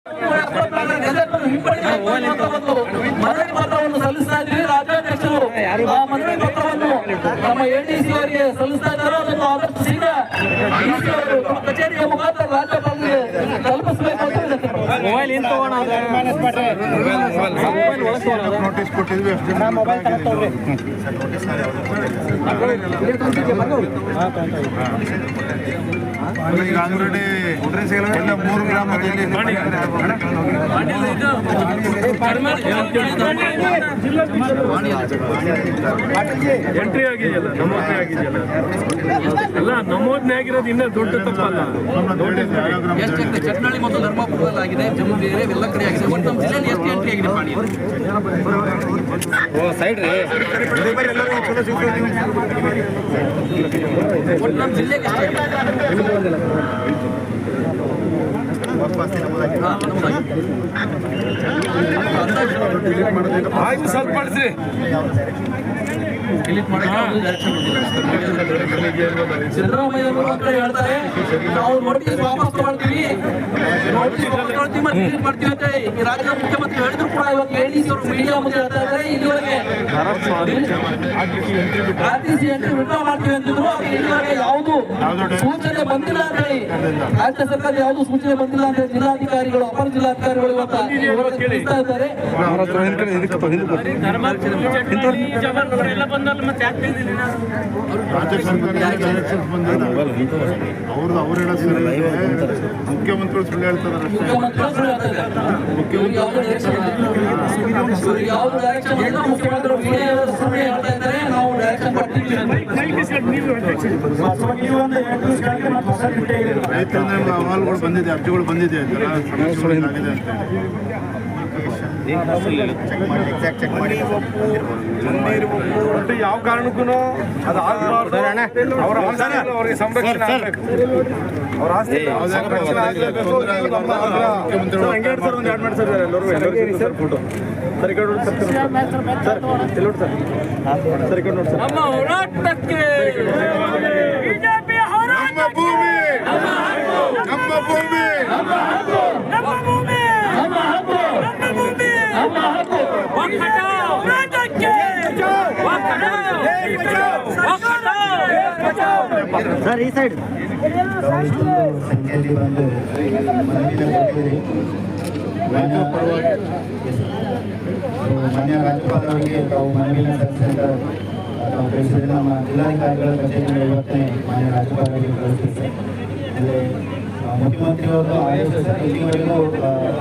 ಮನವಿ ಪತ್ರವನ್ನು ಸಲ್ಲಿಸ್ತಾ ಇದ್ದೀವಿ. ರಾಜ್ಯಾಧ್ಯಕ್ಷರು ಆ ಮನವಿ ಪತ್ರವನ್ನು ನಮ್ಮ ಎಡಿಸಿ ಅವರಿಗೆ ಸಲ್ಲಿಸ್ತಾ ಇದ್ದಾರೆ. ಅದನ್ನು ಆದಷ್ಟು ಶೀಘ್ರ ಡಿಸಿ ಅವರು ಕಚೇರಿಯ ಮುಖಾಂತರ ರಾಜ್ಯಪಾಲರಿಗೆ ತಲುಪಿಸಬೇಕು ಅಂತ ನೋಟಿಸ್ ಕೊಟ್ಟಿದ್ವಿ. ಈಗ ಆಲ್ರೆಡಿ 3 ಗ್ರಾಮದಲ್ಲಿ ಎಂಟ್ರಿ ಆಗಿದೆಯಲ್ಲ, ನಮೂದನೆ ಆಗಿದೆಯಲ್ಲ, ಎಲ್ಲ ನಮೂದನೆ ಆಗಿರೋದು ಇನ್ನೂ ದೊಡ್ಡ ತಪ್ಪಲ್ಲ. ಚಟ್ನಳ್ಳಿ ಮತ್ತು ಧರ್ಮಪುರದಲ್ಲಿ ಆಗಿದೆ, ಬೇರೆ ಎಲ್ಲ ಕಡೆ ಆಗಿದೆ. ಒಟ್ಟು ನಮ್ಮ ಜಿಲ್ಲೆಯಲ್ಲಿ ಎಷ್ಟು ಎಂಟ್ರಿ ಆಗಿದೆ ಮಾಡಿ ಒಟ್ಟು ನಮ್ಮ ಜಿಲ್ಲೆಗೆ ಆಯ್ತು, ಸ್ವಲ್ಪ ಮಾಡಿಸ್ರಿ. ಸಿದ್ದರಾಮಯ್ಯ ಅಂತ ಹೇಳ್ತಾರೆ, ನಾವು ನೋಟಿಸ್ ವಾಪಸ್ ಮಾಡ್ತೀವಿ, ಮಾಡ್ತೀವಿ ಅಂತ ಈ ರಾಜ್ಯದ ಮುಖ್ಯಮಂತ್ರಿ ಹೇಳಿದ್ರು ಕೂಡ ಇವತ್ತು ಎಡಿಸಿ ಅವರು ಮೀಡಿಯಾ ಮುಂದೆ ಹೇಳ್ತಾ ಇದ್ದಾರೆ. ಇಲ್ಲಿವರೆಗೆ ಆರ್ಟಿಸಿ ಎಂಟ್ರಿ ವಿಡ್ರಾ ಮಾಡ್ತೀವಿ ಅಂತಿದ್ರು. ಇಲ್ಲಿವರೆಗೆ ಯಾವುದು ಸೂಚನೆ ಬಂದಿಲ್ಲ ಅಂತ ಹೇಳಿ ರಾಜ್ಯ ಸರ್ಕಾರ ಯಾವುದು ಸೂಚನೆ ಬಂದಿಲ್ಲ ಅಂತ ಜಿಲ್ಲಾಧಿಕಾರಿಗಳು, ಅಪರ ಜಿಲ್ಲಾಧಿಕಾರಿಗಳು ಇವತ್ತು ತಿಳಿಸ್ತಾ ಇದ್ದಾರೆ. ಮುಖ್ಯಮಂತ್ರಿಗಳು ಸುಳ್ಳು ಹೇಳ್ತಾರೆ. ರೈತರಿಂದ ಅಹವಾಲುಗಳು ಬಂದಿದೆ, ಅರ್ಜಿಗಳು ಬಂದಿದೆ ಒಟ್ಟು ಯಾವ ಕಾರಣಕ್ಕೂ ಅದು ಆಗಬಾರ್ದು. ಅವರ ಅವರಿಗೆ ಸಂರಕ್ಷಣೆ ಆಗಬೇಕು, ಅವ್ರ ಆಸ್ತಿ ಸಂರಕ್ಷಣೆ ಆಗಬೇಕು. ನಮ್ಮ ಹೋರಾಟಕ್ಕೆ ನಮ್ಮ ಭೂಮಿ, ನಮ್ಮ ಭೂಮಿ, ನಮ್ಮ ಭೂಮಿ, ಸರ್ ಈ ಸೈಡ್ ಸಂಖ್ಯೆಯಲ್ಲಿ ಬಂದು ಮಾನ್ಯ ರಾಜ್ಯಪಾಲರಿಗೆ ತಾವು ಮನವಿಯನ್ನು ಸಲ್ಲಿಸಿದ ತಾವು ತಿಳಿಸಿದ ನಮ್ಮ ಜಿಲ್ಲಾಧಿಕಾರಿಗಳ ಕಚೇರಿಯಿಂದ ಇವತ್ತೇ ಮಾನ್ಯ ರಾಜ್ಯಪಾಲರಿಗೆ ಕಳಿಸಿದ್ದಾರೆ. ಮುಖ್ಯಮಂತ್ರಿಯವರು ಆದೇಶ ಸರ್, ಇಲ್ಲಿವರೆಗೂ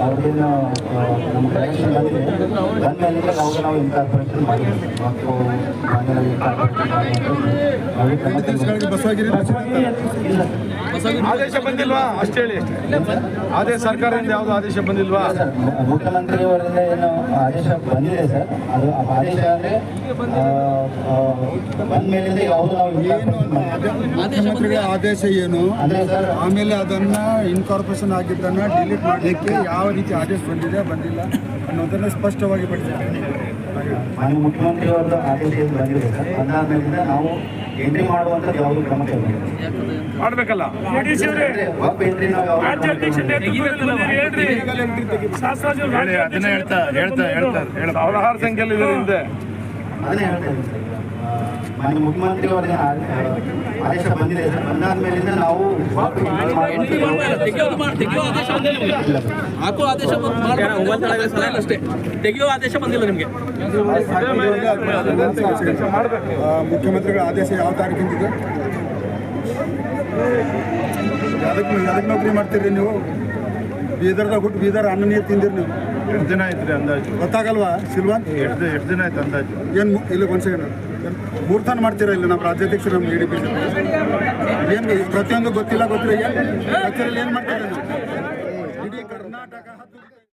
ಅವ್ರನ್ನ ನಮ್ಮ ಕಲೆಕ್ಷನ್ ಬಂದಿದೆ, ಬಂದ ಅವಾಗ ನಾವು ಇನ್ಕಾರ್ಪೊರೇಷನ್ ಮಾಡಿದ್ವಿ ಮತ್ತು ಆದೇಶ ಬಂದಿಲ್ವಾ ಅಷ್ಟು ಹೇಳಿ. ಆದೇಶ ಸರ್ಕಾರದಿಂದ ಯಾವುದು ಆದೇಶ ಬಂದಿಲ್ವಾ? ಮುಖ್ಯಮಂತ್ರಿಯವರಿಂದ ಏನು ಆದೇಶ ಬಂದಿದೆ ಸರ್, ಅದು ಆದೇಶ ಅಂದರೆ ಬಂದ ಮೇಲಿಂದ ಯಾವುದು ನಾವು ಮುಖ್ಯಮಂತ್ರಿಗಳ ಆದೇಶ ಏನು ಅಂದರೆ ಸರ್, ಆಮೇಲೆ ಅದನ್ನ ಇನ್ಕಾರ್ಪೊರೇಷನ್ ಆಗಿದ್ದನ್ನ ಡಿಲೀಟ್ ಮಾಡಲಿಕ್ಕೆ ಯಾವ ರೀತಿ ಆದೇಶ ಬಂದಿಲ್ಲ ಅನ್ನೋದನ್ನ ಸ್ಪಷ್ಟವಾಗಿ ಪಡಿಸಿದ್ದಾರೆ. ಮಾನ್ಯ ಮುಖ್ಯಮಂತ್ರಿಯವರ ಆದೇಶ ಏನು ಬಂದಿದೆ ಸರ್, ಬಂದಾದ್ಮೇಲಿಂದ ನಾವು ಎಂಟ್ರಿ ಮಾಡುವಂಥದ್ದು ಯಾವುದು ಕ್ರಮ ಮಾಡ್ಬೇಕಲ್ಲ. ಅದನ್ನ ಹೇಳ್ತಾರೆ ಸಾವಿರಾರು ಸಂಖ್ಯೆಯಲ್ಲಿ ಇದರಿಂದ ಅದನ್ನೇ ಹೇಳ್ತಾ ಇದ್ದೀವಿ ಸರ್. ಮಾನ್ಯ ಮುಖ್ಯಮಂತ್ರಿಯವರ ಆದೇಶ ಬಂದಿದೆ ಸರ್, ಬಂದಾದ್ಮೇಲಿಂದ ನಾವು ಹಾಕೋ ಆದೇಶ ಅಷ್ಟೇ, ತೆಗೆಯೋ ಆದೇಶ ಬಂದಿಲ್ಲ ನಿಮಗೆ. ಮುಖ್ಯಮಂತ್ರಿಗಳ ಆದೇಶ ಯಾವ ತಾರೀಕಿಂದಿದೆ? ಅದಕ್ಕೆ ನೌಕರಿ ಮಾಡ್ತೀರಿ ನೀವು? ಬೀದರ್ದಾಗ ಹುಟ್ಟು ಬೀದರ್ ಅನ್ನ ನೀರು ತಿಂದಿರಿ ನೀವು? ಎಷ್ಟು ದಿನ ಆಯ್ತು ರೀ ಅಂದಾಜು? ಗೊತ್ತಾಗಲ್ವಾ ಸಿಲ್ವಾನ್? ಎಷ್ಟು ದಿನ ಆಯ್ತು ಅಂದಾಜು? ಏನು ಇಲ್ಲಿ ಒಂದು ಸೆಕೆಂಡ್, 3 ತಾನು ಮಾಡ್ತೀರಾ ಇಲ್ಲಿ ನಮ್ಮ ರಾಜ್ಯಾಧ್ಯಕ್ಷರು, ನಮ್ಮ ADP ಏನು ಪ್ರತಿಯೊಂದು ಗೊತ್ತಿಲ್ಲ ಏನು ಕಚೇರಿಯಲ್ಲಿ ಏನು ಮಾಡ್ತೀರಾ ನೀವು?